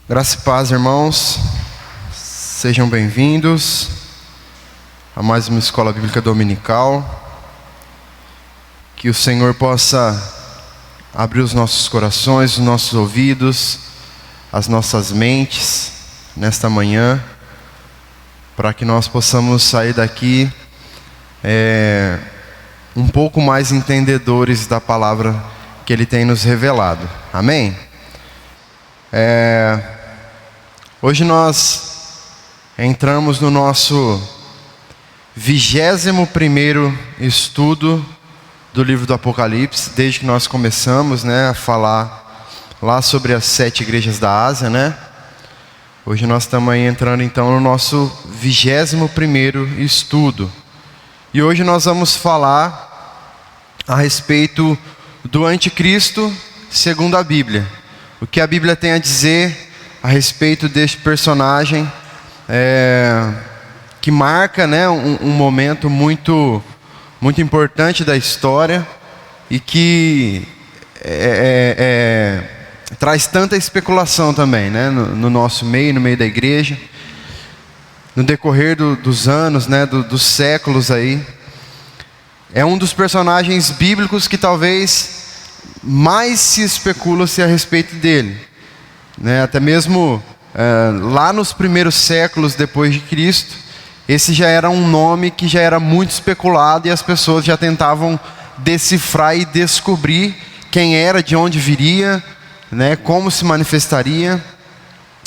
Graça e paz, irmãos. Sejam bem-vindos a mais uma escola bíblica dominical. Que o Senhor possa abrir os nossos corações, os nossos ouvidos, as nossas mentes nesta manhã, para que nós possamos sair daqui um pouco mais entendedores da palavra que Ele tem nos revelado. Amém? Hoje nós entramos no nosso 21º estudo do livro do Apocalipse, desde que nós começamos a falar lá sobre as 7 igrejas da Ásia, Hoje nós estamos aí entrando então no nosso 21º estudo. E hoje nós vamos falar a respeito do anticristo segundo a Bíblia. O que a Bíblia tem a dizer a respeito deste personagem que marca um momento muito importante da história e que traz tanta especulação também no nosso meio, no meio da igreja, no decorrer dos anos, dos séculos aí. É um dos personagens bíblicos que talvez mais se especula-se a respeito dele. Até mesmo lá nos primeiros séculos depois de Cristo, esse já era um nome que já era muito especulado e as pessoas já tentavam decifrar e descobrir quem era, de onde viria, como se manifestaria.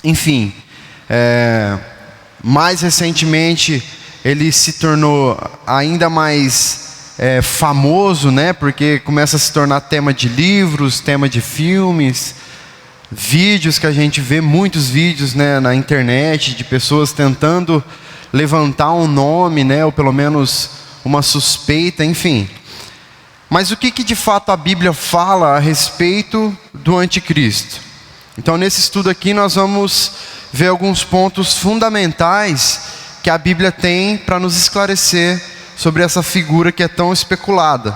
Enfim, mais recentemente ele se tornou ainda mais famoso, porque começa a se tornar tema de livros, tema de filmes, vídeos que a gente vê, muitos vídeos na internet de pessoas tentando levantar um nome, ou pelo menos uma suspeita, enfim. Mas o que de fato a Bíblia fala a respeito do anticristo? Então nesse estudo aqui nós vamos ver alguns pontos fundamentais que a Bíblia tem para nos esclarecer sobre essa figura que é tão especulada,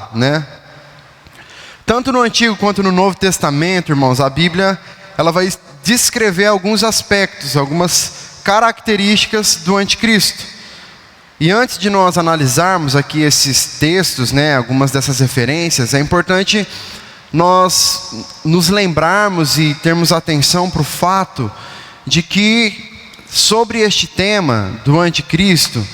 Tanto no Antigo quanto no Novo Testamento, irmãos, a Bíblia ela vai descrever alguns aspectos, algumas características do anticristo. E antes de nós analisarmos aqui esses textos, algumas dessas referências, é importante nós nos lembrarmos e termos atenção para o fato de que sobre este tema do anticristo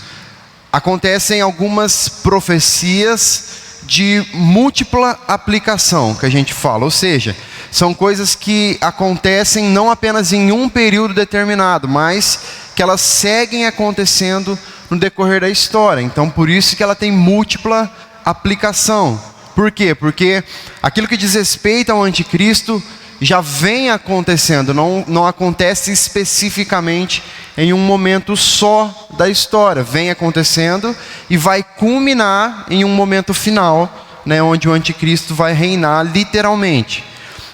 acontecem algumas profecias de múltipla aplicação, que a gente fala, ou seja, são coisas que acontecem não apenas em um período determinado, mas que elas seguem acontecendo no decorrer da história. Então por isso que ela tem múltipla aplicação. Por quê? Porque aquilo que diz respeito ao anticristo já vem acontecendo, não acontece especificamente em um momento só da história, vem acontecendo e vai culminar em um momento final, onde o anticristo vai reinar literalmente.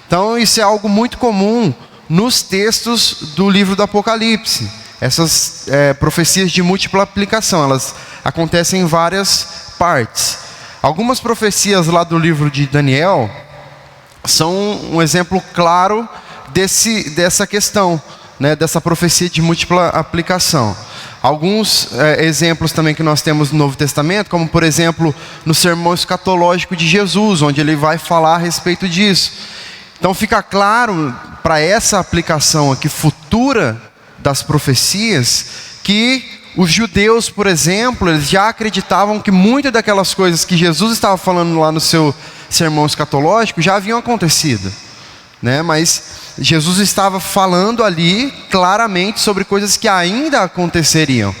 Então isso é algo muito comum nos textos do livro do Apocalipse. Essas profecias de múltipla aplicação, elas acontecem em várias partes. Algumas profecias lá do livro de Daniel são um exemplo claro dessa questão, dessa profecia de múltipla aplicação. Alguns exemplos também que nós temos no Novo Testamento, como por exemplo no sermão escatológico de Jesus, onde ele vai falar a respeito disso. Então fica claro para essa aplicação aqui futura das profecias que os judeus, por exemplo, eles já acreditavam que muitas daquelas coisas que Jesus estava falando lá no seu sermão escatológico já haviam acontecido, mas Jesus estava falando ali claramente sobre coisas que ainda aconteceriam.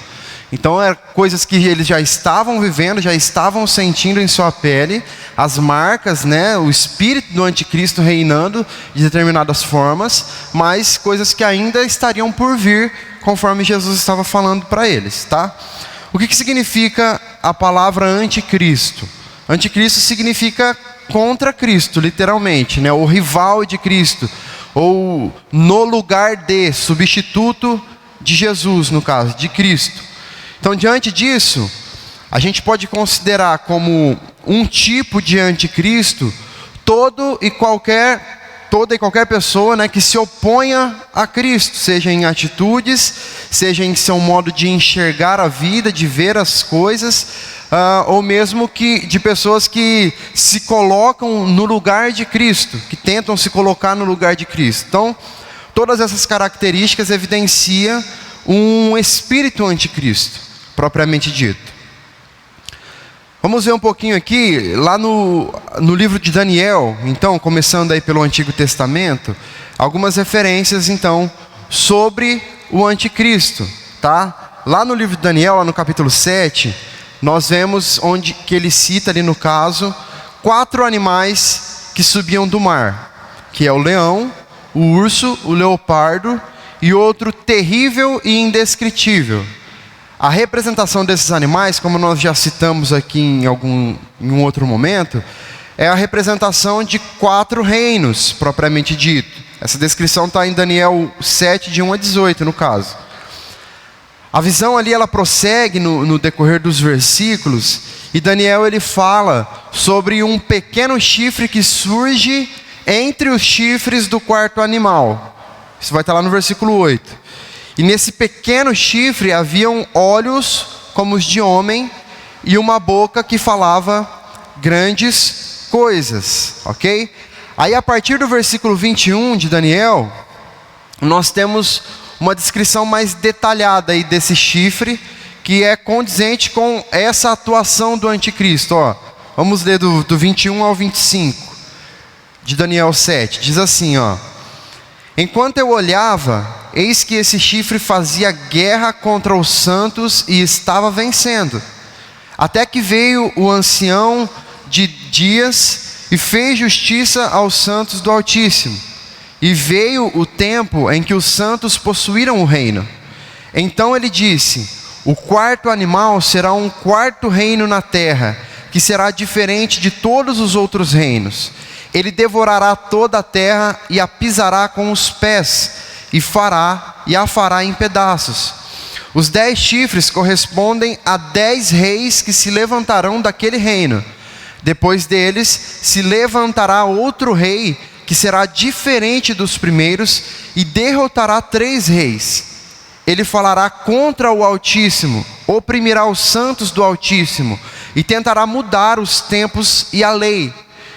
Então eram coisas que eles já estavam vivendo, já estavam sentindo em sua pele, as marcas, o espírito do anticristo reinando de determinadas formas, mas coisas que ainda estariam por vir, conforme Jesus estava falando para eles, O que significa a palavra anticristo? Anticristo significa contra Cristo, literalmente, o rival de Cristo, ou no lugar de, substituto de Jesus, no caso, de Cristo. Então, diante disso, a gente pode considerar como um tipo de anticristo todo e qualquer toda e qualquer pessoa, né, que se oponha a Cristo, seja em atitudes, seja em seu modo de enxergar a vida, de ver as coisas, ou mesmo de pessoas que se colocam no lugar de Cristo, que tentam se colocar no lugar de Cristo. Então, todas essas características evidenciam um espírito anticristo, propriamente dito. Vamos ver um pouquinho aqui, lá no livro de Daniel, então, começando aí pelo Antigo Testamento, algumas referências, então, sobre o anticristo, tá? Lá no livro de Daniel, lá no capítulo 7, nós vemos que ele cita ali no caso, 4 animais que subiam do mar, que é o leão, o urso, o leopardo e outro terrível e indescritível. A representação desses animais, como nós já citamos aqui em um outro momento, é a representação de 4 reinos, propriamente dito. Essa descrição está em Daniel 7, de 1 a 18, no caso. A visão ali, ela prossegue no decorrer dos versículos, e Daniel ele fala sobre um pequeno chifre que surge entre os chifres do 4º animal. Isso vai estar lá no versículo 8. E nesse pequeno chifre haviam olhos como os de homem e uma boca que falava grandes coisas, ok? Aí a partir do versículo 21 de Daniel, nós temos uma descrição mais detalhada aí desse chifre, que é condizente com essa atuação do anticristo. Vamos ler do 21 ao 25 de Daniel 7, diz assim, enquanto eu olhava, eis que esse chifre fazia guerra contra os santos e estava vencendo. Até que veio o ancião de dias e fez justiça aos santos do Altíssimo. E veio o tempo em que os santos possuíram o reino. Então ele disse, o 4º animal será um 4º reino na terra, que será diferente de todos os outros reinos. Ele devorará toda a terra e a pisará com os pés, e a fará em pedaços. Os 10 chifres correspondem a 10 reis que se levantarão daquele reino. Depois deles se levantará outro rei que será diferente dos primeiros e derrotará 3 reis. Ele falará contra o Altíssimo, oprimirá os santos do Altíssimo e tentará mudar os tempos e a lei.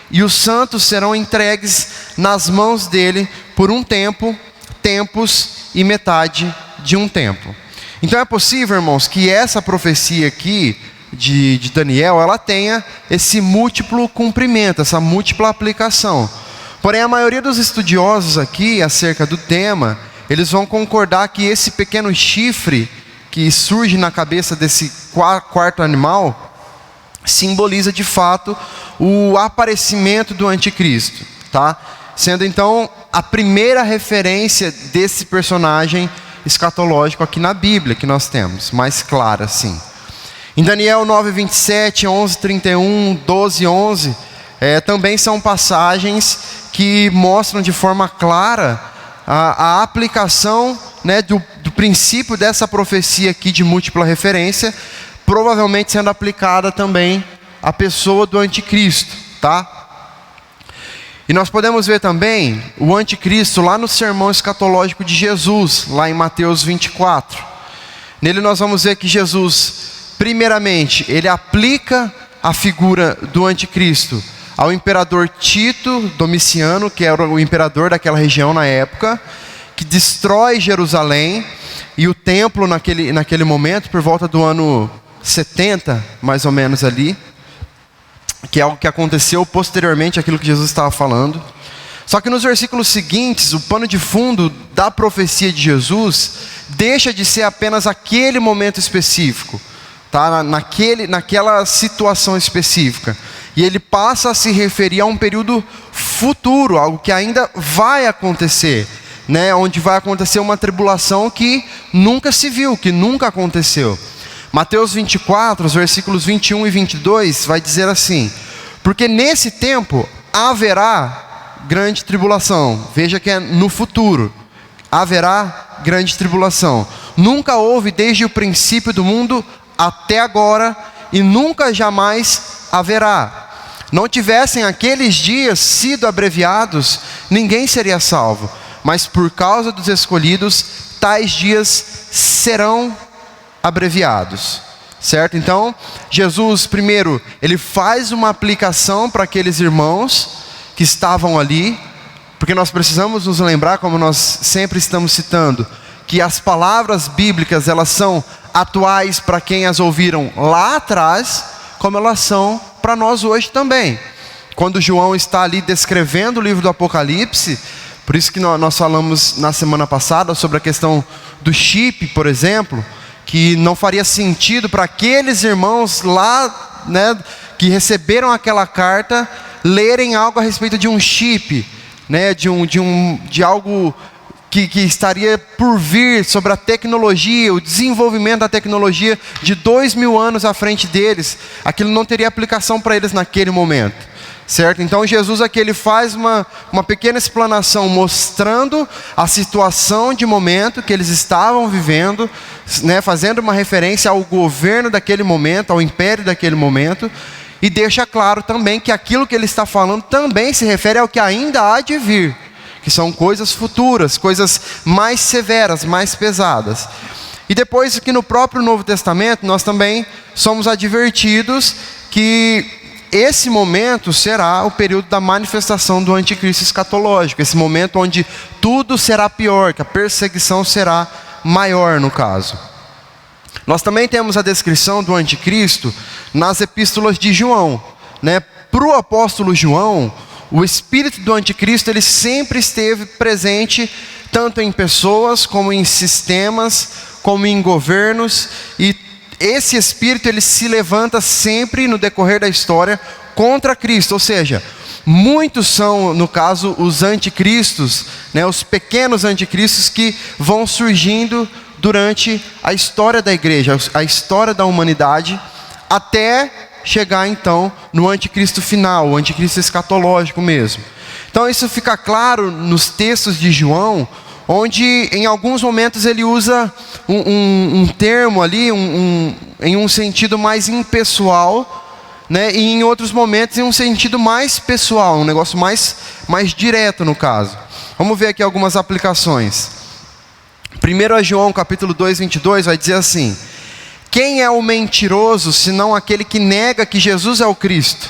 E os santos serão entregues nas mãos dele por um tempo, tempos e metade de um tempo. Então é possível, irmãos, que essa profecia aqui de Daniel, ela tenha esse múltiplo cumprimento, essa múltipla aplicação. Porém, a maioria dos estudiosos aqui, acerca do tema, eles vão concordar que esse pequeno chifre que surge na cabeça desse 4º animal, simboliza de fato o aparecimento do anticristo, tá? Sendo então a primeira referência desse personagem escatológico aqui na Bíblia que nós temos, mais clara assim. Em Daniel 9, 27, 11, 31, 12, 11, também são passagens que mostram de forma clara a aplicação, né, do princípio dessa profecia aqui de múltipla referência, provavelmente sendo aplicada também à pessoa do anticristo, tá? E nós podemos ver também o anticristo lá no sermão escatológico de Jesus, lá em Mateus 24. Nele nós vamos ver que Jesus, primeiramente, ele aplica a figura do anticristo ao imperador Tito Domiciano, que era o imperador daquela região na época, que destrói Jerusalém e o templo naquele momento, por volta do ano 70, mais ou menos ali, que é algo que aconteceu posteriormente àquilo que Jesus estava falando. Só que nos versículos seguintes, o pano de fundo da profecia de Jesus deixa de ser apenas aquele momento específico, tá? naquela situação específica, e ele passa a se referir a um período futuro, algo que ainda vai acontecer, né? Onde vai acontecer uma tribulação que nunca se viu, que nunca aconteceu. Mateus 24, os versículos 21 e 22, vai dizer assim: porque nesse tempo haverá grande tribulação. Veja que é no futuro. Haverá grande tribulação. Nunca houve desde o princípio do mundo até agora, e nunca jamais haverá. Não tivessem aqueles dias sido abreviados, ninguém seria salvo. Mas por causa dos escolhidos, tais dias serão abreviados. Certo? Então, Jesus, primeiro, ele faz uma aplicação para aqueles irmãos que estavam ali, porque nós precisamos nos lembrar, como nós sempre estamos citando, que as palavras bíblicas, elas são atuais para quem as ouviram lá atrás, como elas são para nós hoje também. Quando João está ali descrevendo o livro do Apocalipse, por isso que nós falamos na semana passada sobre a questão do chip, por exemplo, que não faria sentido para aqueles irmãos lá, né, que receberam aquela carta, lerem algo a respeito de um chip, né, de algo que estaria por vir sobre a tecnologia, o desenvolvimento da tecnologia de 2000 anos à frente deles. Aquilo não teria aplicação para eles naquele momento. Certo? Então Jesus aqui ele faz uma pequena explanação mostrando a situação de momento que eles estavam vivendo, né, fazendo uma referência ao governo daquele momento, ao império daquele momento, e deixa claro também que aquilo que ele está falando também se refere ao que ainda há de vir, que são coisas futuras, coisas mais severas, mais pesadas. E depois que no próprio Novo Testamento nós também somos advertidos que esse momento será o período da manifestação do anticristo escatológico, esse momento onde tudo será pior, que a perseguição será maior no caso. Nós também temos a descrição do anticristo nas epístolas de João, né? Para o apóstolo João, o espírito do anticristo ele sempre esteve presente tanto em pessoas como em sistemas, como em governos, e esse espírito ele se levanta sempre no decorrer da história contra Cristo, ou seja, muitos são, no caso, os anticristos, né, os pequenos anticristos que vão surgindo durante a história da igreja, a história da humanidade, até chegar então no anticristo final, o anticristo escatológico mesmo. Então isso fica claro nos textos de João, onde em alguns momentos ele usa um termo ali, em um sentido mais impessoal, né? E em outros momentos em um sentido mais pessoal, um negócio mais direto no caso. Vamos ver aqui algumas aplicações. 1 João capítulo 2, 22 vai dizer assim: quem é o mentiroso senão aquele que nega que Jesus é o Cristo?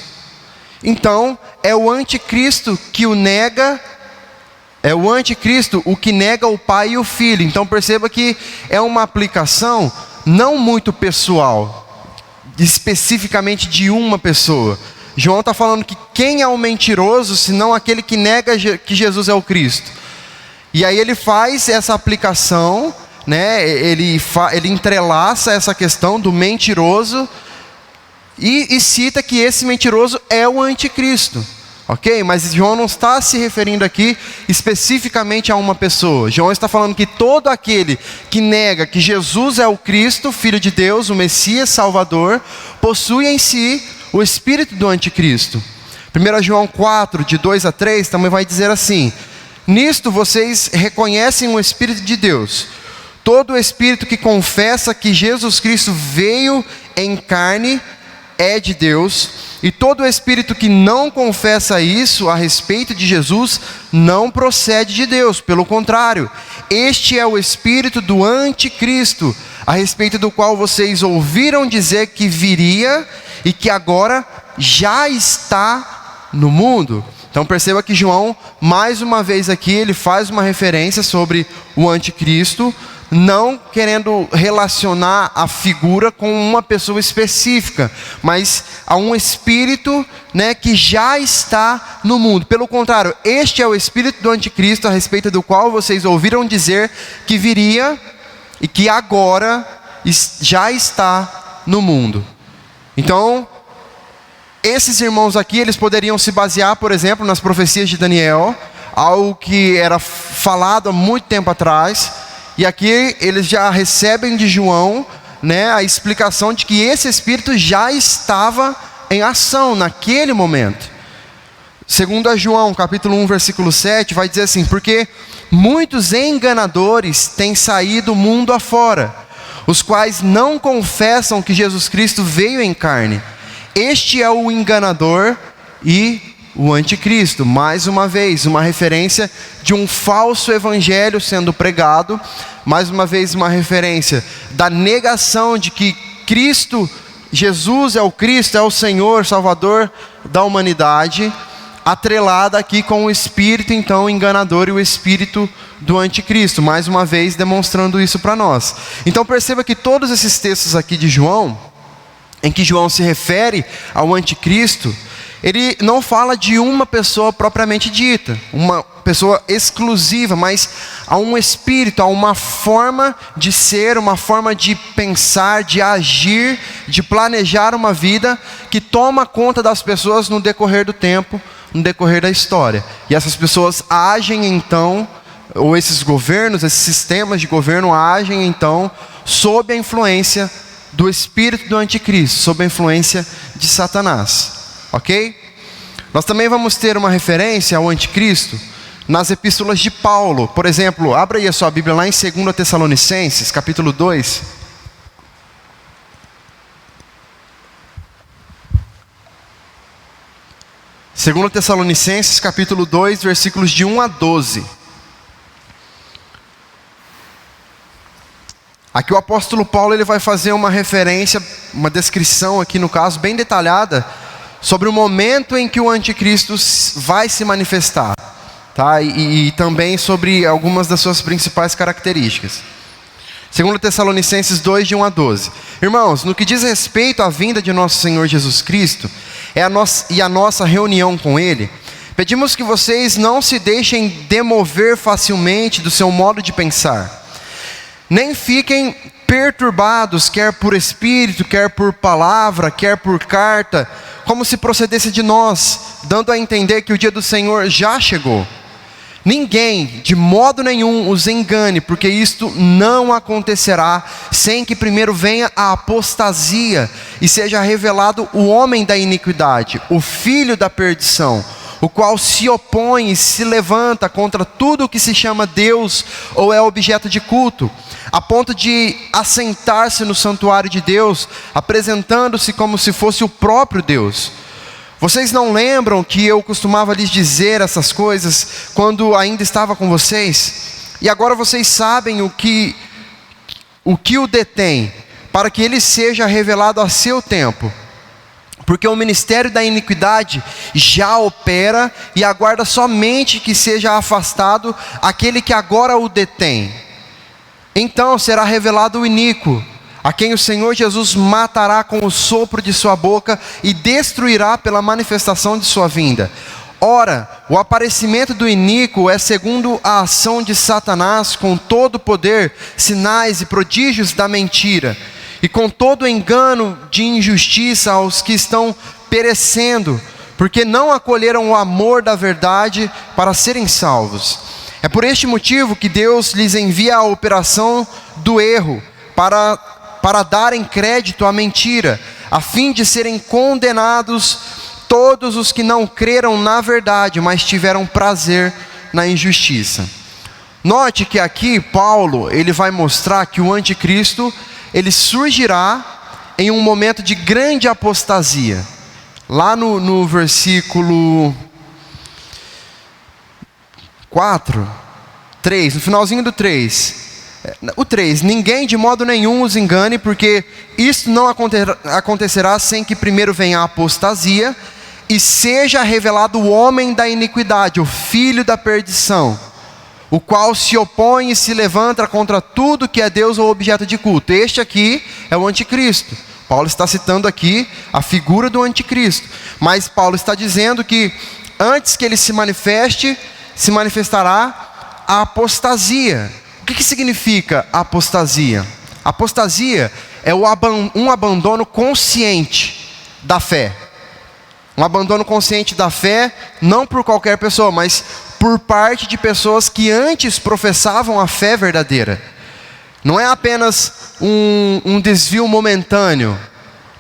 Então é o anticristo que o nega. É o anticristo o que nega o Pai e o Filho. Então perceba que é uma aplicação não muito pessoal, especificamente de uma pessoa. João está falando que quem é o mentiroso, senão aquele que nega que Jesus é o Cristo. E aí ele faz essa aplicação, né? Ele entrelaça essa questão do mentiroso e cita que esse mentiroso é o anticristo. Ok? Mas João não está se referindo aqui especificamente a uma pessoa. João está falando que todo aquele que nega que Jesus é o Cristo, Filho de Deus, o Messias Salvador, possui em si o espírito do anticristo. 1 João 4, de 2 a 3, também vai dizer assim: nisto vocês reconhecem o Espírito de Deus. Todo espírito que confessa que Jesus Cristo veio em carne é de Deus, e todo espírito que não confessa isso a respeito de Jesus não procede de Deus, pelo contrário, este é o espírito do anticristo, a respeito do qual vocês ouviram dizer que viria e que agora já está no mundo. Então perceba que João, mais uma vez aqui, ele faz uma referência sobre o anticristo, não querendo relacionar a figura com uma pessoa específica, mas a um espírito, né, que já está no mundo. Pelo contrário, este é o espírito do anticristo, a respeito do qual vocês ouviram dizer que viria e que agora já está no mundo. Então, esses irmãos aqui, eles poderiam se basear, por exemplo, nas profecias de Daniel, algo que era falado há muito tempo atrás. E aqui eles já recebem de João, né, a explicação de que esse espírito já estava em ação naquele momento. Segundo João, capítulo 1, versículo 7, vai dizer assim: porque muitos enganadores têm saído mundo afora, os quais não confessam que Jesus Cristo veio em carne. Este é o enganador e o anticristo. Mais uma vez, uma referência de um falso evangelho sendo pregado. Mais uma vez, uma referência da negação de que Cristo, Jesus é o Cristo, é o Senhor, Salvador da humanidade, atrelada aqui com o espírito então enganador e o espírito do anticristo, mais uma vez demonstrando isso para nós. Então perceba que todos esses textos aqui de João, em que João se refere ao anticristo, ele não fala de uma pessoa propriamente dita, uma pessoa exclusiva, mas há um espírito, há uma forma de ser, uma forma de pensar, de agir, de planejar uma vida que toma conta das pessoas no decorrer do tempo, no decorrer da história. E essas pessoas agem então, ou esses governos, esses sistemas de governo agem então sob a influência do espírito do anticristo, sob a influência de Satanás. Ok? Nós também vamos ter uma referência ao anticristo nas epístolas de Paulo. Por exemplo, abra aí a sua Bíblia lá em 2 Tessalonicenses, capítulo 2. Segundo Tessalonicenses, capítulo 2, versículos de 1 a 12. Aqui o apóstolo Paulo ele vai fazer uma referência, uma descrição aqui no caso, bem detalhada, sobre o momento em que o anticristo vai se manifestar, tá? E também sobre algumas das suas principais características. Segundo Tessalonicenses 2, de 1 a 12. Irmãos, no que diz respeito à vinda de nosso Senhor Jesus Cristo e a nossa reunião com Ele, pedimos que vocês não se deixem demover facilmente do seu modo de pensar. Nem fiquem perturbados, quer por espírito, quer por palavra, quer por carta, como se procedesse de nós, dando a entender que o dia do Senhor já chegou. Ninguém, de modo nenhum, os engane, porque isto não acontecerá sem que primeiro venha a apostasia e seja revelado o homem da iniquidade, o filho da perdição, o qual se opõe e se levanta contra tudo o que se chama Deus ou é objeto de culto, a ponto de assentar-se no santuário de Deus, apresentando-se como se fosse o próprio Deus. Vocês não lembram que eu costumava lhes dizer essas coisas quando ainda estava com vocês? E agora vocês sabem o que o detém, para que ele seja revelado a seu tempo. Porque o ministério da iniquidade já opera e aguarda somente que seja afastado aquele que agora o detém. Então será revelado o iníquo, a quem o Senhor Jesus matará com o sopro de sua boca e destruirá pela manifestação de sua vinda. Ora, o aparecimento do iníquo é segundo a ação de Satanás, com todo o poder, sinais e prodígios da mentira, e com todo o engano de injustiça aos que estão perecendo, porque não acolheram o amor da verdade para serem salvos. É por este motivo que Deus lhes envia a operação do erro, para darem crédito à mentira, a fim de serem condenados todos os que não creram na verdade, mas tiveram prazer na injustiça. Note que aqui Paulo, ele vai mostrar que o anticristo, ele surgirá em um momento de grande apostasia. Lá no versículo 3, no finalzinho do 3. O 3, ninguém de modo nenhum os engane, porque isto não acontecerá sem que primeiro venha a apostasia e seja revelado o homem da iniquidade, o filho da perdição, o qual se opõe e se levanta contra tudo que é Deus ou objeto de culto. Este aqui é o anticristo. Paulo está citando aqui a figura do anticristo, mas Paulo está dizendo que antes que ele se manifeste, se manifestará a apostasia. O que significa apostasia? Apostasia é um abandono consciente da fé. Um abandono consciente da fé, não por qualquer pessoa, mas por parte de pessoas que antes professavam a fé verdadeira. Não é apenas um desvio momentâneo,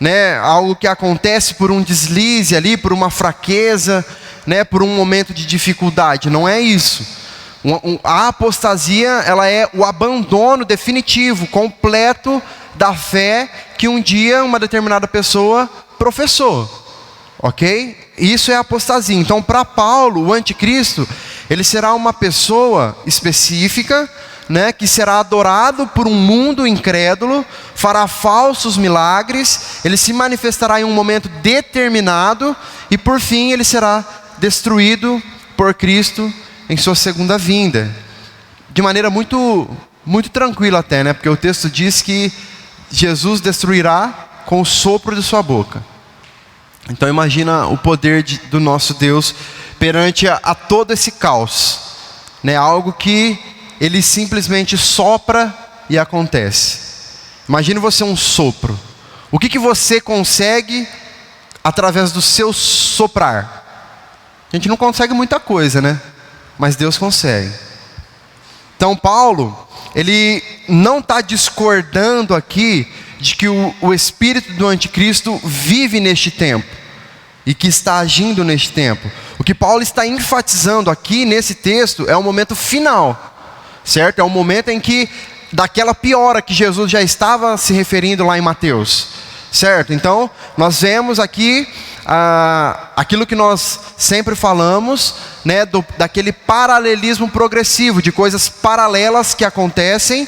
né? Algo que acontece por um deslize ali, por uma fraqueza, né? Por um momento de dificuldade. Não é isso. A apostasia, ela é o abandono definitivo, completo da fé que um dia uma determinada pessoa professou. Ok? Isso é apostasia. Então, para Paulo, o anticristo, ele será uma pessoa específica, né, que será adorado por um mundo incrédulo, fará falsos milagres, ele se manifestará em um momento determinado e por fim ele será destruído por Cristo em sua segunda vinda. De maneira muito tranquila até, né? Porque o texto diz que Jesus destruirá com o sopro de sua boca. Então imagina o poder do nosso Deus perante a todo esse caos, né? Algo que ele simplesmente sopra e acontece. Imagine você um sopro. O que você consegue através do seu soprar? A gente não consegue muita coisa, né? Mas Deus consegue. Então Paulo, ele não está discordando aqui de que o espírito do anticristo vive neste tempo e que está agindo neste tempo. O que Paulo está enfatizando aqui nesse texto é o momento final. Certo? É o momento em que, daquela piora que Jesus já estava se referindo lá em Mateus, certo? Então, nós vemos aqui aquilo que nós sempre falamos, né, daquele paralelismo progressivo, de coisas paralelas que acontecem,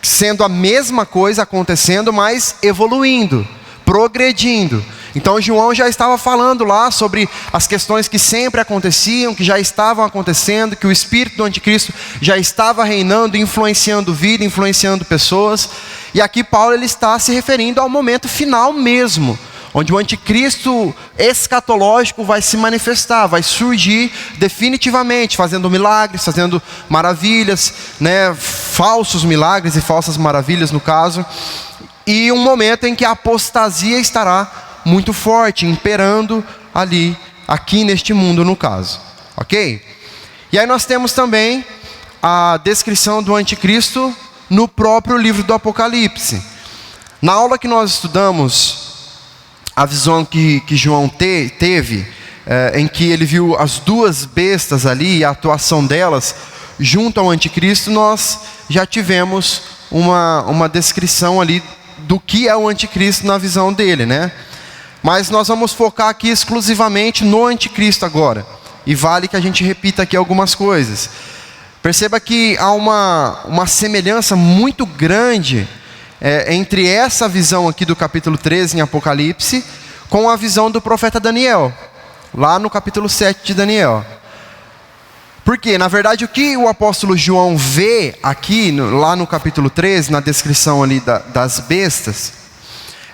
sendo a mesma coisa acontecendo, mas evoluindo, progredindo. Então João já estava falando lá sobre as questões que sempre aconteciam, que já estavam acontecendo, que o espírito do anticristo já estava reinando, influenciando vida, influenciando pessoas. E aqui Paulo ele está se referindo ao momento final mesmo, onde o anticristo escatológico vai se manifestar, vai surgir definitivamente, fazendo milagres, fazendo maravilhas, né, falsos milagres e falsas maravilhas no caso. E um momento em que a apostasia estará muito forte, imperando aqui neste mundo no caso, ok? E aí nós temos também a descrição do anticristo no próprio livro do Apocalipse. Na aula que nós estudamos, a visão que João teve, em que ele viu as duas bestas ali e a atuação delas junto ao anticristo, nós já tivemos uma descrição ali do que é o anticristo na visão dele, né? Mas nós vamos focar aqui exclusivamente no anticristo agora. E vale que a gente repita aqui algumas coisas. Perceba que há uma semelhança muito grande entre essa visão aqui do capítulo 13 em Apocalipse com a visão do profeta Daniel, lá no capítulo 7 de Daniel. Porque, na verdade, o que o apóstolo João vê aqui, lá no capítulo 13, na descrição ali das bestas,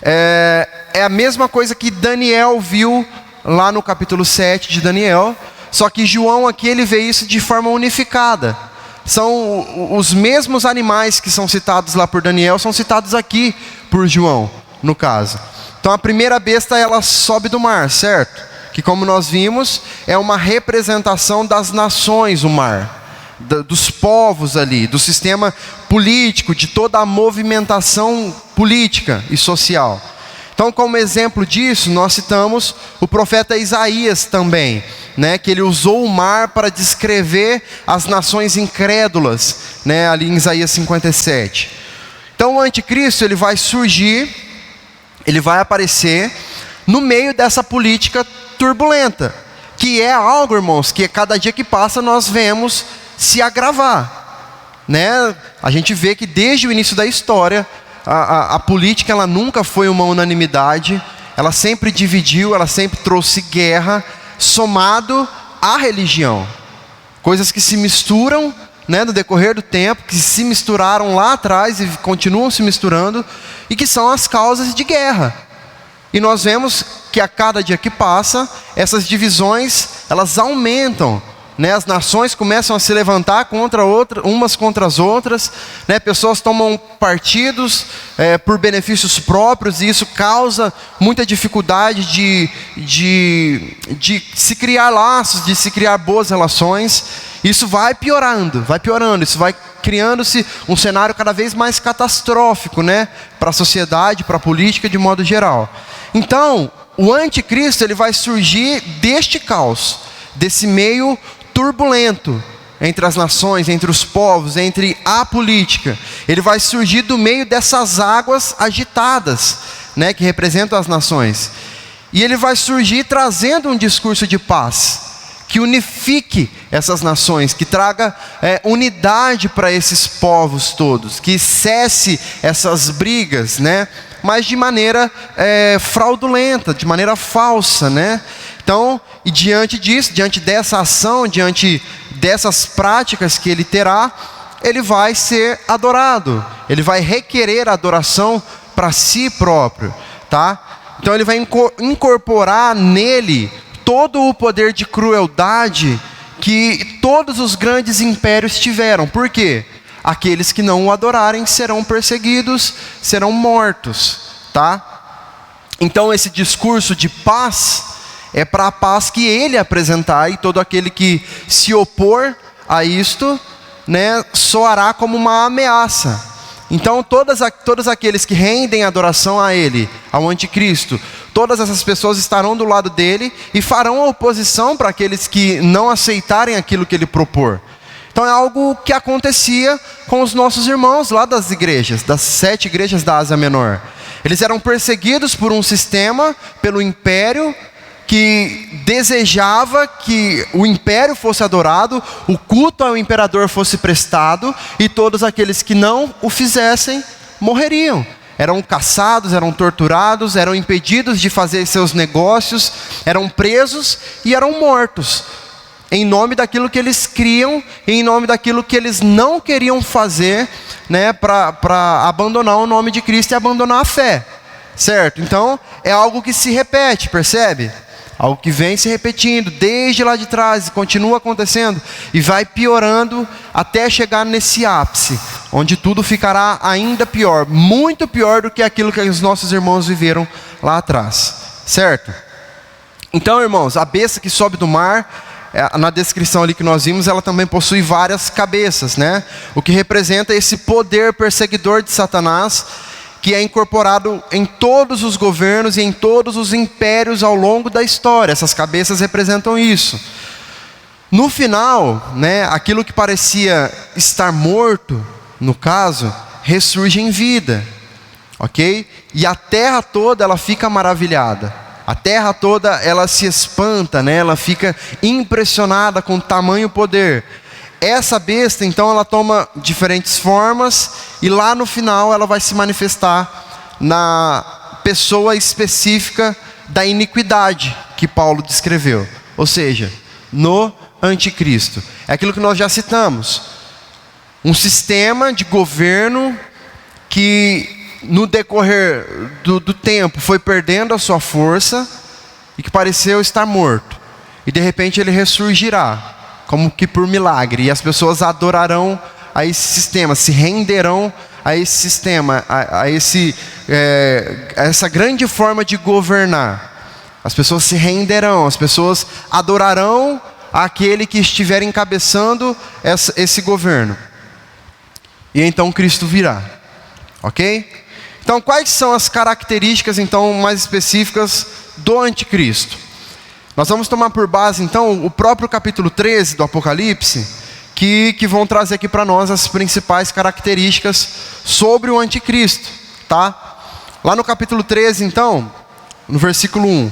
é a mesma coisa que Daniel viu lá no capítulo 7 de Daniel, só que João aqui ele vê isso de forma unificada. São os mesmos animais que são citados lá por Daniel, são citados aqui por João, no caso. Então a primeira besta ela sobe do mar, certo? Que como nós vimos, é uma representação das nações, o mar. Dos povos ali, do sistema político, de toda a movimentação política e social. Então, como exemplo disso, nós citamos o profeta Isaías também, né, que ele usou o mar para descrever as nações incrédulas, né, ali em Isaías 57. Então, o anticristo ele vai surgir, ele vai aparecer no meio dessa política turbulenta, que é algo, irmãos, que cada dia que passa nós vemos se agravar, né? A gente vê que desde o início da história a política ela nunca foi uma unanimidade, ela sempre dividiu, ela sempre trouxe guerra, somado à religião, coisas que se misturam, né, no decorrer do tempo, que se misturaram lá atrás e continuam se misturando e que são as causas de guerra. E nós vemos que a cada dia que passa essas divisões elas aumentam. Né, as nações começam a se levantar umas contra as outras, né, pessoas tomam partidos por benefícios próprios e isso causa muita dificuldade de se criar laços, de se criar boas relações. Isso vai piorando, isso vai criando-se um cenário cada vez mais catastrófico, né, para a sociedade, para a política de modo geral. Então, o anticristo ele vai surgir deste caos, desse meio turbulento entre as nações, entre os povos, entre a política. Ele vai surgir do meio dessas águas agitadas, né, que representam as nações. E ele vai surgir trazendo um discurso de paz, que unifique essas nações, que traga unidade para esses povos todos, que cesse essas brigas, né? Mas de maneira fraudulenta, de maneira falsa, né? Então, e diante disso, diante dessa ação, diante dessas práticas que ele terá, ele vai ser adorado, ele vai requerer adoração para si próprio, tá? Então ele vai incorporar nele todo o poder de crueldade que todos os grandes impérios tiveram. Por quê? Aqueles que não o adorarem serão perseguidos, serão mortos, tá? Então esse discurso de paz é para a paz que ele apresentar, e todo aquele que se opor a isto, né, soará como uma ameaça. Então todos aqueles que rendem adoração a ele, ao anticristo, todas essas pessoas estarão do lado dele e farão oposição para aqueles que não aceitarem aquilo que ele propor. Então é algo que acontecia com os nossos irmãos lá das igrejas, das 7 igrejas da Ásia Menor. Eles eram perseguidos por um sistema, pelo império, que desejava que o império fosse adorado, o culto ao imperador fosse prestado, e todos aqueles que não o fizessem morreriam. Eram caçados, eram torturados, eram impedidos de fazer seus negócios, eram presos e eram mortos, em nome daquilo que eles criam, em nome daquilo que eles não queriam fazer, né, para abandonar o nome de Cristo e abandonar a fé, certo? Então é algo que se repete, percebe? Algo que vem se repetindo desde lá de trás, continua acontecendo e vai piorando até chegar nesse ápice, onde tudo ficará ainda pior, muito pior do que aquilo que os nossos irmãos viveram lá atrás, certo? Então, irmãos, a besta que sobe do mar, na descrição ali que nós vimos, ela também possui várias cabeças, né? O que representa esse poder perseguidor de Satanás, que é incorporado em todos os governos e em todos os impérios ao longo da história. Essas cabeças representam isso. No final, né, aquilo que parecia estar morto, no caso, ressurge em vida, ok? E a terra toda, ela fica maravilhada. A terra toda, ela se espanta, né? Ela fica impressionada com o tamanho poder. Essa besta, então, ela toma diferentes formas, e lá no final ela vai se manifestar na pessoa específica da iniquidade que Paulo descreveu, ou seja, no anticristo. É aquilo que nós já citamos, um sistema de governo que no decorrer do tempo foi perdendo a sua força e que pareceu estar morto, e de repente ele ressurgirá como que por milagre, e as pessoas adorarão a esse sistema, se renderão a esse sistema, a essa grande forma de governar. As pessoas se renderão, as pessoas adorarão aquele que estiver encabeçando esse governo. E então Cristo virá, ok? Então quais são as características então mais específicas do anticristo? Nós vamos tomar por base, então, o próprio capítulo 13 do Apocalipse, que vão trazer aqui para nós as principais características sobre o anticristo, tá? Lá no capítulo 13, então, no versículo 1,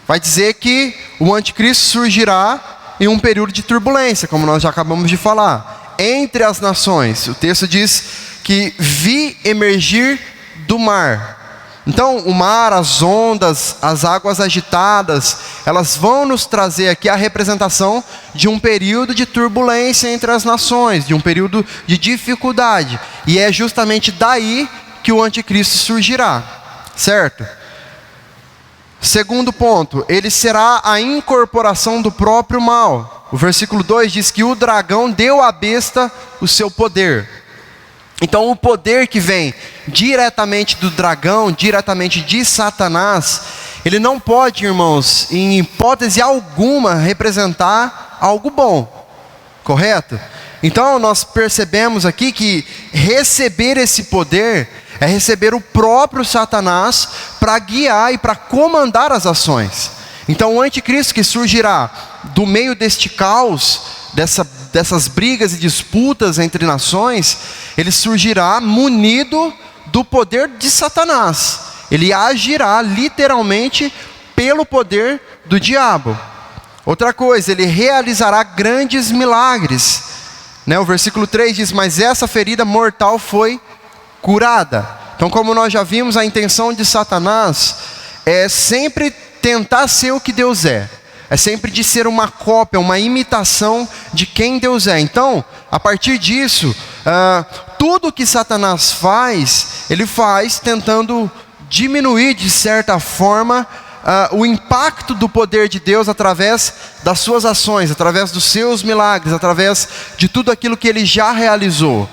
vai dizer que o anticristo surgirá em um período de turbulência, como nós já acabamos de falar, entre as nações. O texto diz que vi emergir do mar. Então o mar, as ondas, as águas agitadas, elas vão nos trazer aqui a representação de um período de turbulência entre as nações, de um período de dificuldade. E é justamente daí que o anticristo surgirá, certo? Segundo ponto, ele será a incorporação do próprio mal. O versículo 2 diz que o dragão deu à besta o seu poder. Então o poder que vem diretamente do dragão, diretamente de Satanás, ele não pode, irmãos, em hipótese alguma, representar algo bom, correto? Então nós percebemos aqui que receber esse poder é receber o próprio Satanás para guiar e para comandar as ações. Então o anticristo que surgirá do meio deste caos, dessas brigas e disputas entre nações, ele surgirá munido do poder de Satanás. Ele agirá literalmente pelo poder do diabo. Outra coisa, ele realizará grandes milagres. O versículo 3 diz, mas essa ferida mortal foi curada. Então, como nós já vimos, a intenção de Satanás é sempre tentar ser o que Deus é. É sempre de ser uma cópia, uma imitação de quem Deus é. Então, a partir disso, tudo que Satanás faz, ele faz tentando diminuir de certa forma o impacto do poder de Deus através das suas ações, através dos seus milagres, através de tudo aquilo que ele já realizou.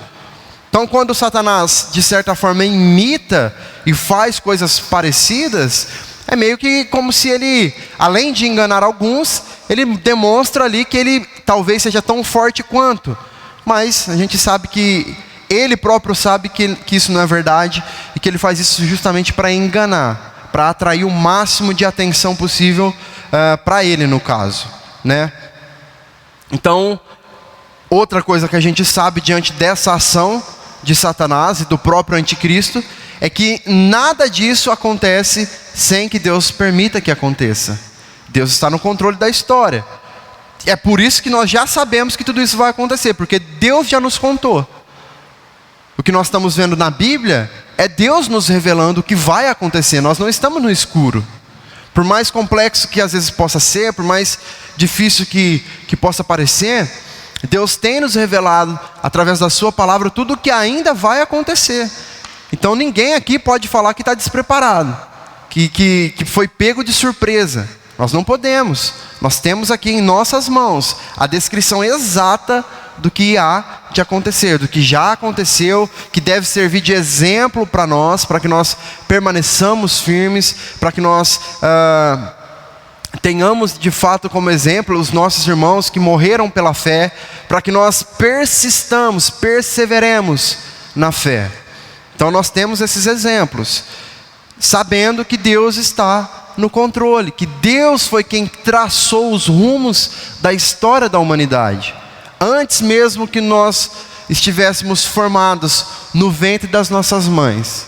Então, quando Satanás, de certa forma, imita e faz coisas parecidas, é meio que como se ele, além de enganar alguns, ele demonstra ali que ele talvez seja tão forte quanto. Mas a gente sabe que ele próprio sabe que isso não é verdade e que ele faz isso justamente para enganar, para atrair o máximo de atenção possível para ele, no caso, Então, outra coisa que a gente sabe diante dessa ação de Satanás e do próprio anticristo é que nada disso acontece sem que Deus permita que aconteça. Deus está no controle da história. É por isso que nós já sabemos que tudo isso vai acontecer, porque Deus já nos contou. O que nós estamos vendo na Bíblia é Deus nos revelando o que vai acontecer. Nós não estamos no escuro. Por mais complexo que às vezes possa ser, por mais difícil que possa parecer, Deus tem nos revelado, através da sua palavra, tudo o que ainda vai acontecer. Então ninguém aqui pode falar que está despreparado, que foi pego de surpresa. Nós não podemos. Nós temos aqui em nossas mãos a descrição exata do que há de acontecer, do que já aconteceu, que deve servir de exemplo para nós, para que nós permaneçamos firmes, para que nós tenhamos de fato como exemplo os nossos irmãos que morreram pela fé, para que nós persistamos, perseveremos na fé. Então nós temos esses exemplos, sabendo que Deus está no controle, que Deus foi quem traçou os rumos da história da humanidade. Antes mesmo que nós estivéssemos formados no ventre das nossas mães,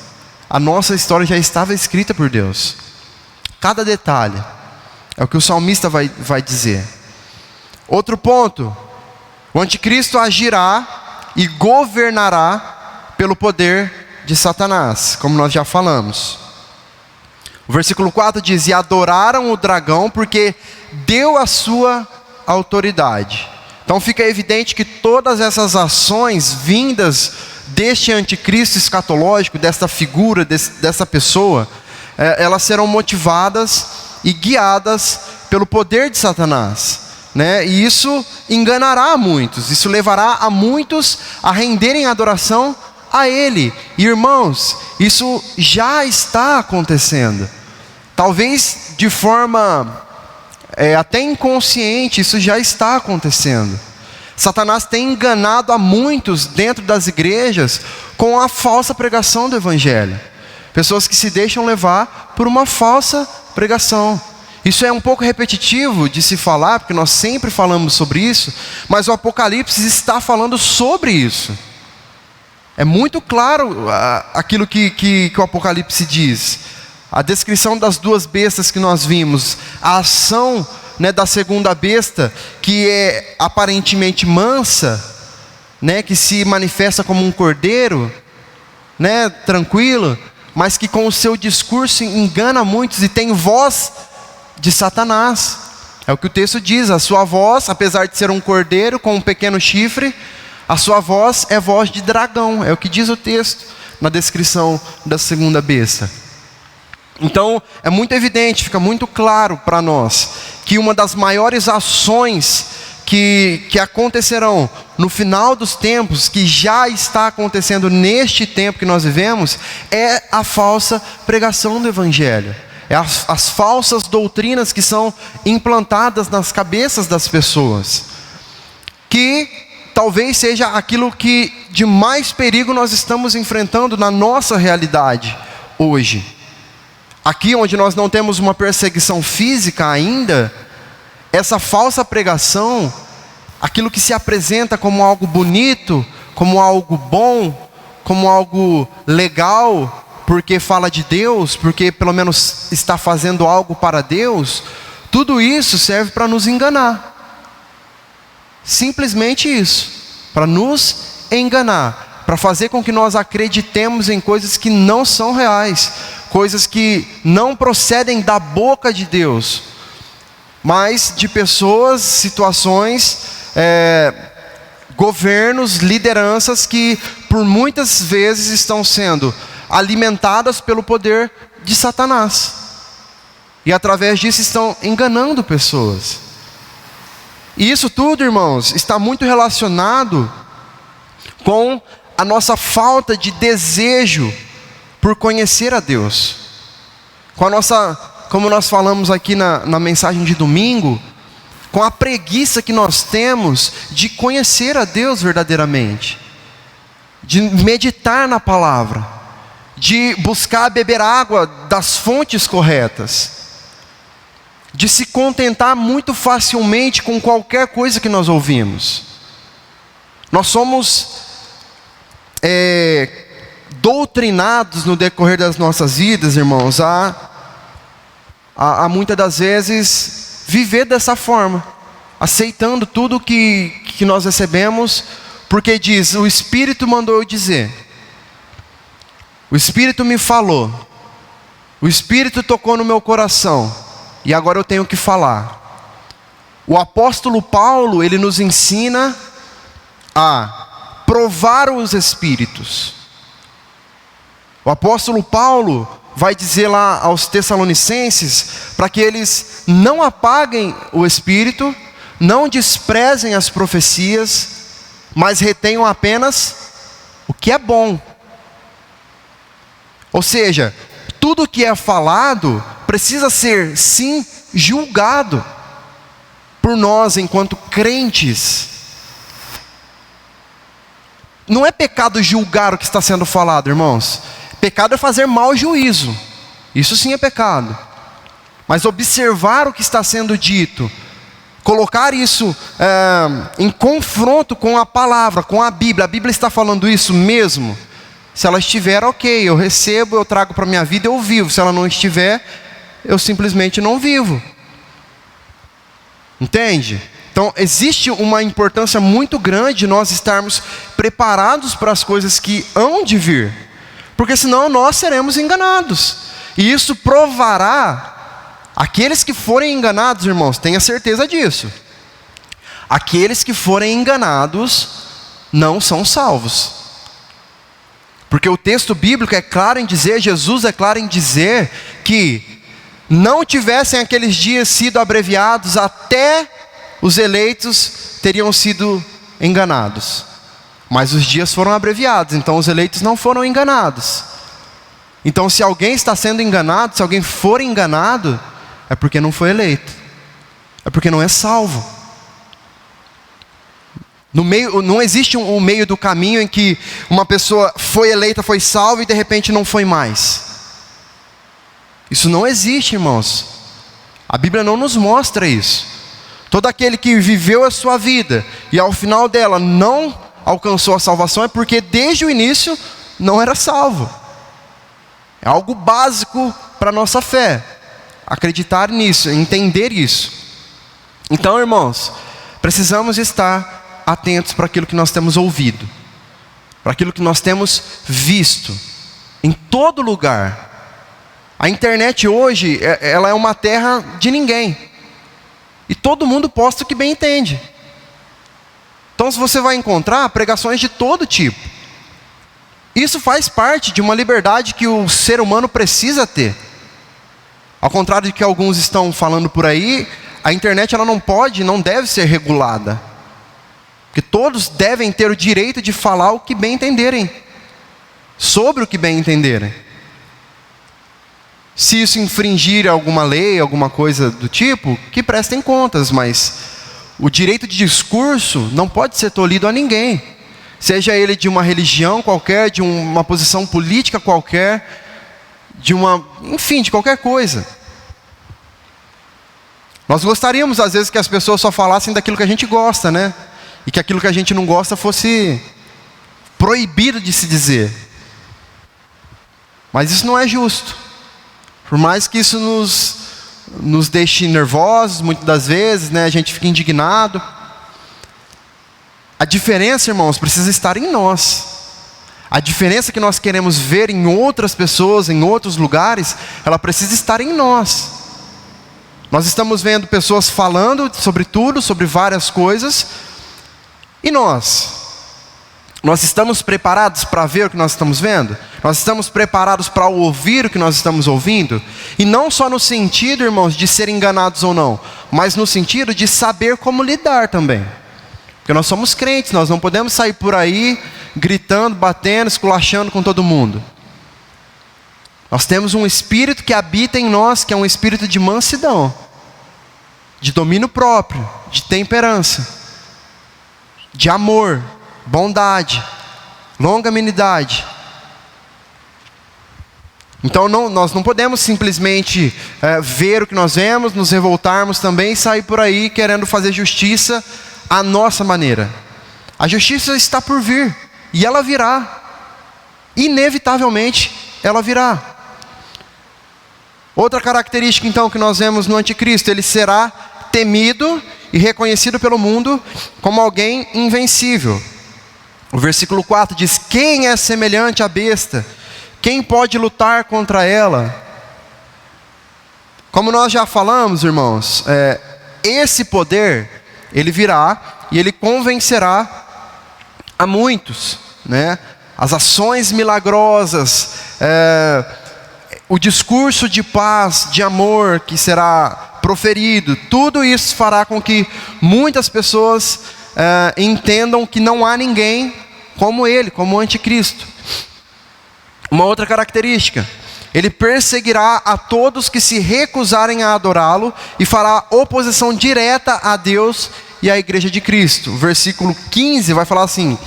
a nossa história já estava escrita por Deus. Cada detalhe, é o que o salmista vai dizer. Outro ponto, o anticristo agirá e governará pelo poder de Satanás, como nós já falamos. O versículo 4 diz, e adoraram o dragão porque deu a sua autoridade. Então fica evidente que todas essas ações vindas deste anticristo escatológico, desta figura, dessa pessoa, elas serão motivadas e guiadas pelo poder de Satanás, E isso enganará muitos, isso levará a muitos a renderem adoração a ele. E, irmãos, isso já está acontecendo. Talvez de forma até inconsciente, isso já está acontecendo. Satanás tem enganado a muitos dentro das igrejas com a falsa pregação do evangelho. Pessoas que se deixam levar por uma falsa pregação. Isso é um pouco repetitivo de se falar, porque nós sempre falamos sobre isso, mas o Apocalipse está falando sobre isso. É muito claro aquilo que o Apocalipse diz. A descrição das duas bestas que nós vimos, a ação da segunda besta, que é aparentemente mansa, que se manifesta como um cordeiro, tranquilo, mas que com o seu discurso engana muitos e tem voz de Satanás. É o que o texto diz, a sua voz, apesar de ser um cordeiro com um pequeno chifre, a sua voz é voz de dragão, é o que diz o texto na descrição da segunda besta. Então, é muito evidente, fica muito claro para nós, que uma das maiores ações que acontecerão no final dos tempos, que já está acontecendo neste tempo que nós vivemos, é a falsa pregação do Evangelho. É as falsas doutrinas que são implantadas nas cabeças das pessoas, que talvez seja aquilo que de mais perigo nós estamos enfrentando na nossa realidade hoje. Aqui onde nós não temos uma perseguição física ainda, essa falsa pregação, aquilo que se apresenta como algo bonito, como algo bom, como algo legal, porque fala de Deus, porque pelo menos está fazendo algo para Deus, tudo isso serve para nos enganar. Simplesmente isso, para nos enganar, para fazer com que nós acreditemos em coisas que não são reais, coisas que não procedem da boca de Deus, mas de pessoas, situações, governos, lideranças que por muitas vezes estão sendo alimentadas pelo poder de Satanás, e através disso estão enganando pessoas. E isso tudo, irmãos, está muito relacionado com a nossa falta de desejo por conhecer a Deus, com a nossa, como nós falamos aqui na mensagem de domingo, com a preguiça que nós temos de conhecer a Deus verdadeiramente, de meditar na palavra, de buscar beber água das fontes corretas, de se contentar muito facilmente com qualquer coisa que nós ouvimos. Nós somos doutrinados no decorrer das nossas vidas, irmãos, a muitas das vezes viver dessa forma, aceitando tudo que nós recebemos, porque diz, o Espírito mandou eu dizer, o Espírito me falou, o Espírito tocou no meu coração, e agora eu tenho que falar. O apóstolo Paulo, ele nos ensina a provar os Espíritos. O apóstolo Paulo vai dizer lá aos Tessalonicenses, para que eles não apaguem o Espírito, não desprezem as profecias, mas retenham apenas o que é bom. Ou seja, tudo que é falado precisa ser, sim, julgado por nós enquanto crentes. Não é pecado julgar o que está sendo falado, irmãos. Pecado é fazer mau juízo. Isso sim é pecado. Mas observar o que está sendo dito, colocar isso em confronto com a palavra, com a Bíblia. A Bíblia está falando isso mesmo? Se ela estiver, ok, eu recebo, eu trago para a minha vida, eu vivo. Se ela não estiver, eu simplesmente não vivo. Entende? Então existe uma importância muito grande de nós estarmos preparados para as coisas que hão de vir, porque senão nós seremos enganados, e isso provará aqueles que forem enganados, irmãos, tenha certeza disso. Aqueles que forem enganados não são salvos, porque o texto bíblico é claro em dizer, Jesus é claro em dizer que não tivessem aqueles dias sido abreviados, até os eleitos teriam sido enganados. Mas os dias foram abreviados, então os eleitos não foram enganados. Então se alguém está sendo enganado, se alguém for enganado, é porque não foi eleito, é porque não é salvo. Não existe um meio do caminho em que uma pessoa foi eleita, foi salva e de repente não foi mais. Isso não existe, irmãos. A Bíblia não nos mostra isso. Todo aquele que viveu a sua vida e ao final dela não alcançou a salvação, é porque desde o início não era salvo. É algo básico para a nossa fé, acreditar nisso, entender isso. Então, irmãos, precisamos estar atentos para aquilo que nós temos ouvido, para aquilo que nós temos visto, em todo lugar. A internet hoje, ela é uma terra de ninguém, e todo mundo posta o que bem entende. Então você vai encontrar pregações de todo tipo. Isso faz parte de uma liberdade que o ser humano precisa ter. Ao contrário de que alguns estão falando por aí, a internet ela não pode, não deve ser regulada. Porque todos devem ter o direito de falar o que bem entenderem, sobre o que bem entenderem. Se isso infringir alguma lei, alguma coisa do tipo, que prestem contas, mas o direito de discurso não pode ser tolhido a ninguém. Seja ele de uma religião qualquer, de uma posição política qualquer, enfim, de qualquer coisa. Nós gostaríamos às vezes que as pessoas só falassem daquilo que a gente gosta, né? E que aquilo que a gente não gosta fosse proibido de se dizer. Mas isso não é justo. Por mais que isso nos deixe nervosos, muitas das vezes, né? A gente fica indignado. A diferença, irmãos, precisa estar em nós. A diferença que nós queremos ver em outras pessoas, em outros lugares, ela precisa estar em nós. Nós estamos vendo pessoas falando sobre tudo, sobre várias coisas. E nós estamos preparados para ver o que nós estamos vendo? Nós estamos preparados para ouvir o que nós estamos ouvindo? E não só no sentido, irmãos, de ser enganados ou não, mas no sentido de saber como lidar também. Porque nós somos crentes, nós não podemos sair por aí gritando, batendo, esculachando com todo mundo. Nós temos um espírito que habita em nós, que é um espírito de mansidão, de domínio próprio, de temperança, de amor, bondade, longanimidade. Então nós não podemos simplesmente ver o que nós vemos, nos revoltarmos também e sair por aí querendo fazer justiça à nossa maneira. A justiça está por vir e ela virá. Inevitavelmente ela virá. Outra característica então que nós vemos no anticristo: ele será temido e reconhecido pelo mundo como alguém invencível. O versículo 4 diz: quem é semelhante à besta? Quem pode lutar contra ela? Como nós já falamos, irmãos, esse poder, ele virá e ele convencerá a muitos, né? As ações milagrosas, o discurso de paz, de amor que será proferido, tudo isso fará com que muitas pessoas entendam que não há ninguém como ele, como o anticristo. Uma outra característica: ele perseguirá a todos que se recusarem a adorá-lo e fará oposição direta a Deus e à igreja de Cristo. O versículo 15 vai falar assim: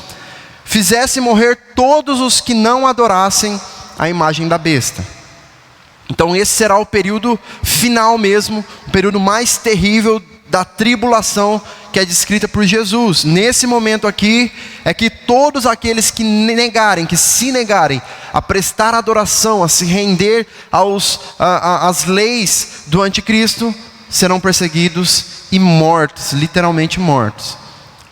fizesse morrer todos os que não adorassem a imagem da besta. Então esse será o período final mesmo, o período mais terrível da tribulação que é descrita por Jesus. Nesse momento aqui, é que todos aqueles que se negarem a prestar adoração, a se render às leis do anticristo, serão perseguidos e mortos, literalmente mortos.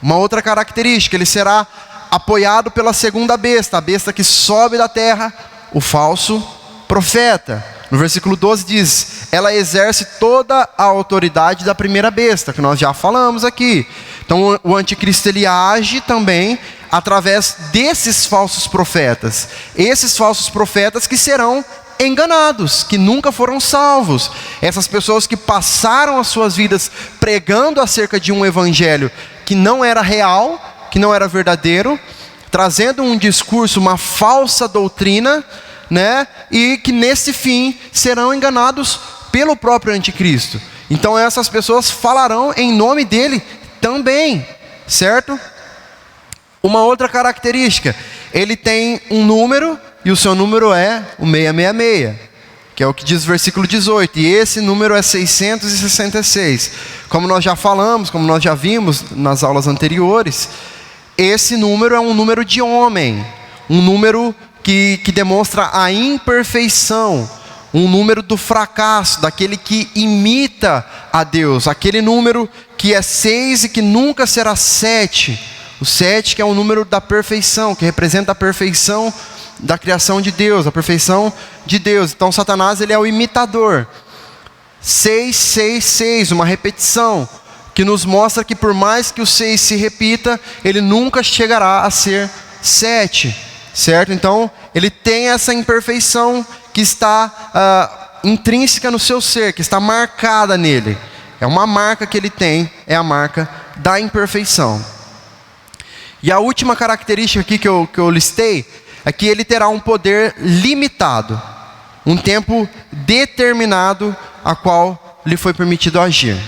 Uma outra característica: ele será apoiado pela segunda besta, a besta que sobe da terra, o falso profeta. No versículo 12 diz: ela exerce toda a autoridade da primeira besta, que nós já falamos aqui. Então o anticristo, ele age também através desses falsos profetas. Esses falsos profetas que serão enganados, que nunca foram salvos. Essas pessoas que passaram as suas vidas pregando acerca de um evangelho que não era real, que não era verdadeiro, trazendo um discurso, uma falsa doutrina, né? E que nesse fim serão enganados pelo próprio anticristo. Então essas pessoas falarão em nome dele também, certo? Uma outra característica: ele tem um número e o seu número é o 666, que é o que diz o versículo 18, e esse número é 666. Como nós já falamos, como nós já vimos nas aulas anteriores, esse número é um número de homem, um número que demonstra a imperfeição, um número do fracasso, daquele que imita a Deus, aquele número que é 6 e que nunca será 7, o 7 que é o número da perfeição, que representa a perfeição da criação de Deus, a perfeição de Deus. Então Satanás, ele é o imitador. 666, uma repetição, que nos mostra que por mais que o 6 se repita, ele nunca chegará a ser 7. Certo? Então, ele tem essa imperfeição que está intrínseca no seu ser, que está marcada nele. É uma marca que ele tem, é a marca da imperfeição. E a última característica aqui que eu listei é que ele terá um poder limitado, um tempo determinado a qual lhe foi permitido agir.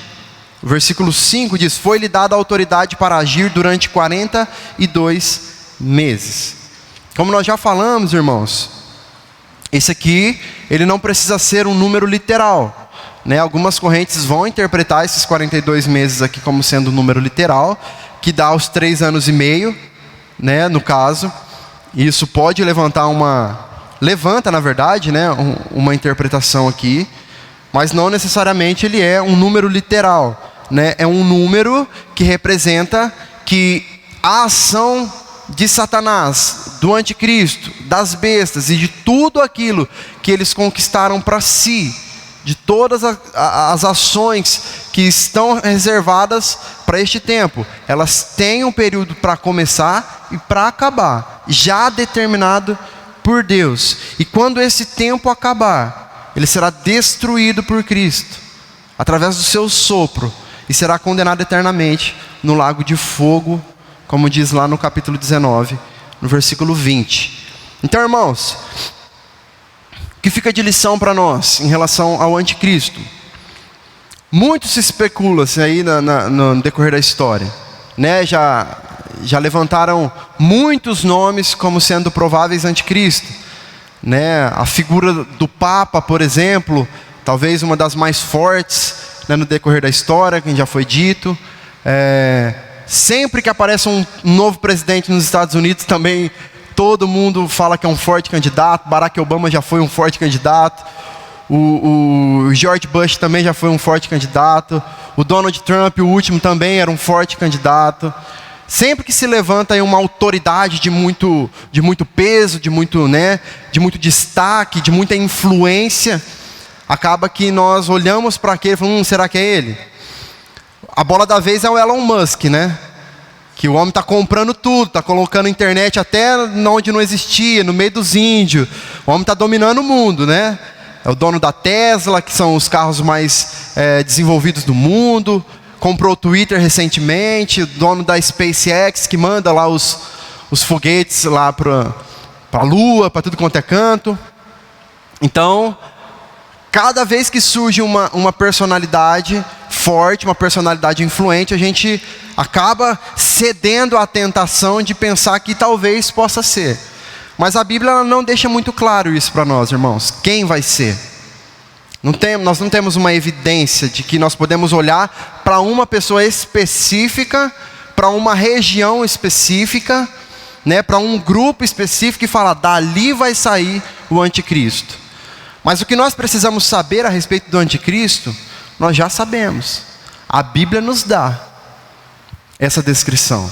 O versículo 5 diz: foi-lhe dada a autoridade para agir durante 42 meses. Como nós já falamos, irmãos, esse aqui, ele não precisa ser um número literal, né? Algumas correntes vão interpretar esses 42 meses aqui como sendo um número literal, que dá os 3 anos e meio, né, no caso. Isso pode levantar uma levanta, na verdade, né, uma interpretação aqui, mas não necessariamente ele é um número literal, né? É um número que representa que a ação de Satanás, do anticristo, das bestas e de tudo aquilo que eles conquistaram para si, de todas as ações que estão reservadas para este tempo, elas têm um período para começar e para acabar, já determinado por Deus. E quando esse tempo acabar, ele será destruído por Cristo, através do seu sopro, e será condenado eternamente no lago de fogo, como diz lá no capítulo 19, no versículo 20. Então, irmãos, o que fica de lição para nós em relação ao anticristo? Muito se especula aí no decorrer da história, né? Já levantaram muitos nomes como sendo prováveis anticristo, né? A figura do Papa, por exemplo, talvez uma das mais fortes, né, no decorrer da história, que já foi dito. Sempre que aparece um novo presidente nos Estados Unidos, também todo mundo fala que é um forte candidato. Barack Obama já foi um forte candidato. O George Bush também já foi um forte candidato. O Donald Trump, o último, também era um forte candidato. Sempre que se levanta aí uma autoridade de muito peso, de muito destaque, de muita influência, acaba que nós olhamos para aquele e falamos, será que é ele? A bola da vez é o Elon Musk, né? Que o homem está comprando tudo, está colocando internet até onde não existia, no meio dos índios. O homem está dominando o mundo, né? É o dono da Tesla, que são os carros mais desenvolvidos do mundo. Comprou o Twitter recentemente. O dono da SpaceX, que manda lá os foguetes lá para a Lua, para tudo quanto é canto. Então, cada vez que surge uma personalidade forte, uma personalidade influente, a gente acaba cedendo à tentação de pensar que talvez possa ser. Mas a Bíblia ela não deixa muito claro isso para nós, irmãos. Quem vai ser? Nós não temos uma evidência de que nós podemos olhar para uma pessoa específica, para uma região específica, né, para um grupo específico e falar, dali vai sair o anticristo. Mas o que nós precisamos saber a respeito do anticristo, nós já sabemos. A Bíblia nos dá essa descrição.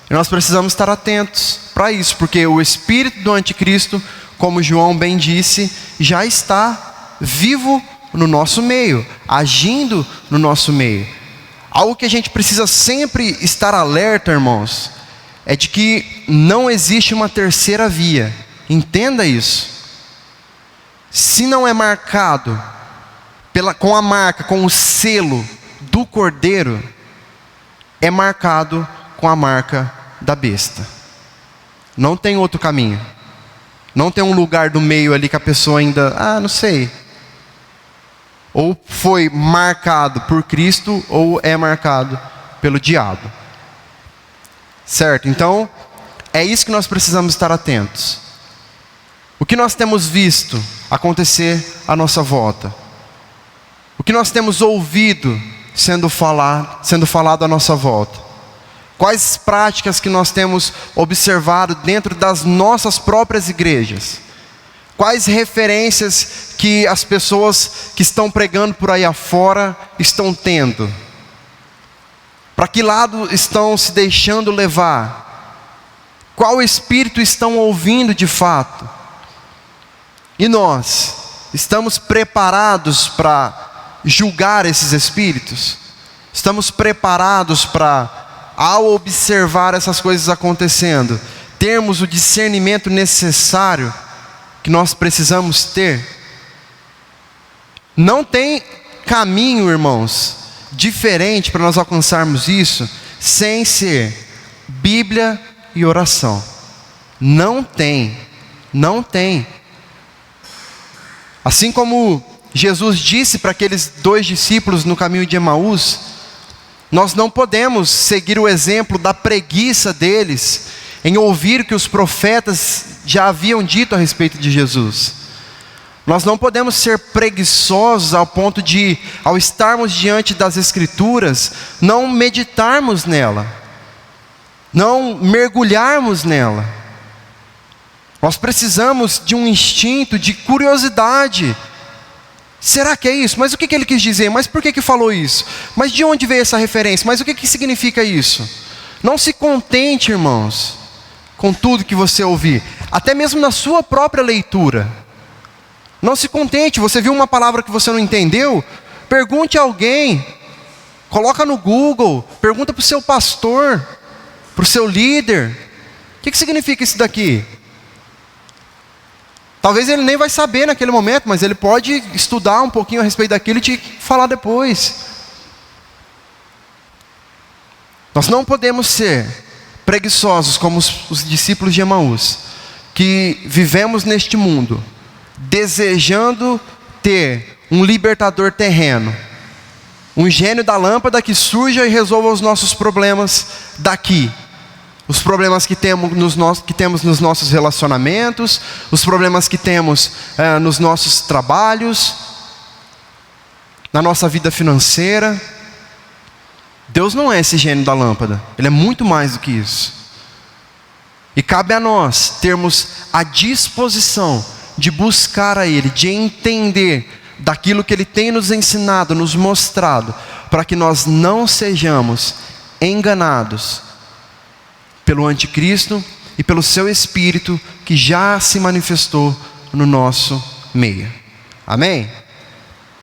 E nós precisamos estar atentos para isso, porque o espírito do anticristo, como João bem disse, já está vivo no nosso meio, agindo no nosso meio. Algo que a gente precisa sempre estar alerta, irmãos, é de que não existe uma terceira via. Entenda isso. Se não é marcado com a marca, com o selo do Cordeiro, é marcado com a marca da besta. Não tem outro caminho. Não tem um lugar do meio ali que a pessoa ainda, não sei. Ou foi marcado por Cristo, ou é marcado pelo diabo. Certo? Então, é isso que nós precisamos estar atentos. O que nós temos visto acontecer à nossa volta? O que nós temos ouvido sendo falado à nossa volta? Quais práticas que nós temos observado dentro das nossas próprias igrejas? Quais referências que as pessoas que estão pregando por aí afora estão tendo? Para que lado estão se deixando levar? Qual espírito estão ouvindo de fato? E nós, estamos preparados para julgar esses espíritos? Estamos preparados para, ao observar essas coisas acontecendo, termos o discernimento necessário que nós precisamos ter? Não tem caminho, irmãos, diferente para nós alcançarmos isso, sem ser Bíblia e oração. Não tem. Assim como Jesus disse para aqueles 2 discípulos no caminho de Emaús, nós não podemos seguir o exemplo da preguiça deles em ouvir o que os profetas já haviam dito a respeito de Jesus. Nós não podemos ser preguiçosos ao ponto de, ao estarmos diante das Escrituras, não meditarmos nela, não mergulharmos nela. Nós precisamos de um instinto de curiosidade. Será que é isso? Mas o que ele quis dizer? Mas por que falou isso? Mas de onde veio essa referência? Mas o que significa isso? Não se contente, irmãos, com tudo que você ouvir, até mesmo na sua própria leitura. Não se contente, você viu uma palavra que você não entendeu? Pergunte a alguém, coloca no Google, pergunta para o seu pastor, para o seu líder. O que significa isso daqui? Talvez ele nem vai saber naquele momento, mas ele pode estudar um pouquinho a respeito daquilo e te falar depois. Nós não podemos ser preguiçosos como os discípulos de Emaús, que vivemos neste mundo, desejando ter um libertador terreno, um gênio da lâmpada que surja e resolva os nossos problemas daqui. Os problemas que temos nos nossos relacionamentos, os problemas que temos nos nossos trabalhos, na nossa vida financeira. Deus não é esse gênio da lâmpada, Ele é muito mais do que isso. E cabe a nós termos a disposição de buscar a Ele, de entender daquilo que Ele tem nos ensinado, nos mostrado, para que nós não sejamos enganados pelo anticristo e pelo seu espírito que já se manifestou no nosso meio. Amém?